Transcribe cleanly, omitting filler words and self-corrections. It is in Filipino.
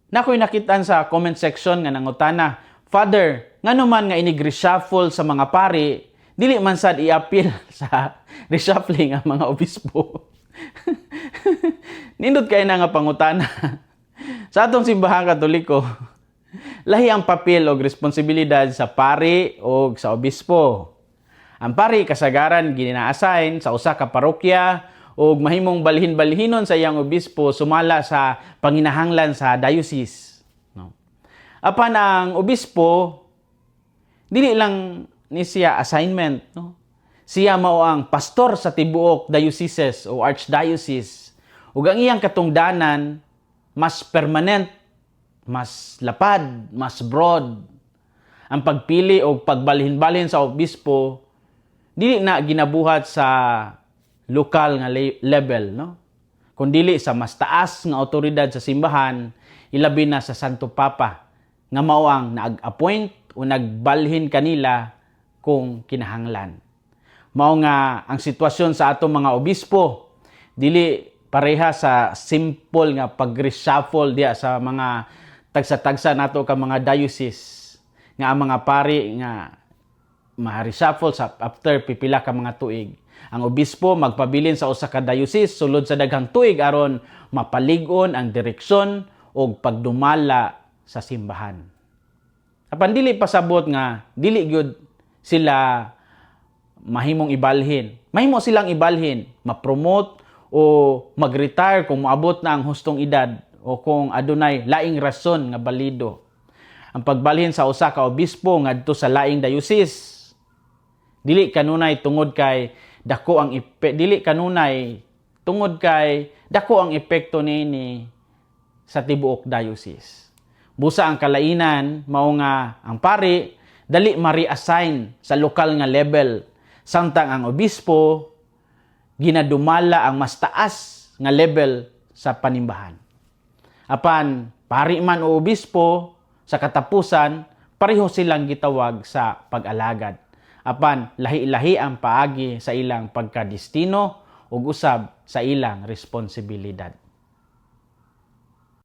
Nakoy nakitaan sa comment section nga nangutana, Father, ngano man nga inig-reshuffle sa mga pari, dili man sad i-appeal sa reshuffling ang mga obispo. Nindot kay na nga pangutana. Sa atong simbahang Katoliko, lahi ang papel o responsibilidad sa pari o sa obispo. Ang pari kasagaran gina-assign sa usa ka parokya o mahimong balhin-balhinon sa iyang obispo sumala sa panginahanglan sa diocese. No? Apan ang obispo, dili lang ni siya assignment. No? Siya mao ang pastor sa tibuok dioceses o archdiocese. Ug ang iyang katungdanan, mas permanent, mas lapad, mas broad. Ang pagpili o pagbalhin-balhin sa obispo, dili na ginabuhat sa lokal nga level, no? Kundili sa mas taas nga awtoridad sa simbahan, ilabi na sa Santo Papa, nga mao ang nag-appoint o nagbalhin kanila kung kinahanglan. Mao nga ang sitwasyon sa atong mga obispo, dili pareha sa simple nga pag-reshuffle diya sa mga tagsa-tagsa nato ka mga diocese nga ang mga pari nga ma-reshuffle sa after pipila ka mga tuig. Ang obispo magpabilin sa usa ka diocese sulod sa daghang tuig aron mapalig-on ang direksyon o pagdumala sa simbahan. Apan dili pasabot nga dili gyud sila mahimong ibalhin. Mahimo silang ibalhin, ma-promote o mag-retire kung moabot na ang hustong edad o kung adunay laing rason nga balido. Ang pagbalhin sa usa ka obispo ngadto sa laing diocese dili kanunay tungod kay dako ang epekto niini sa tibuok diocese. Busa ang kalainan mao nga ang pari dali ma-reassign sa lokal nga level samtang ang obispo ginadumala ang mas taas nga level sa panimbahan. Apan pari man o obispo sa katapusan pareho silang gitawag sa pag-alagad. Apan lahi-lahi ang paagi sa ilang pagkadestino ug usab sa ilang responsibilidad.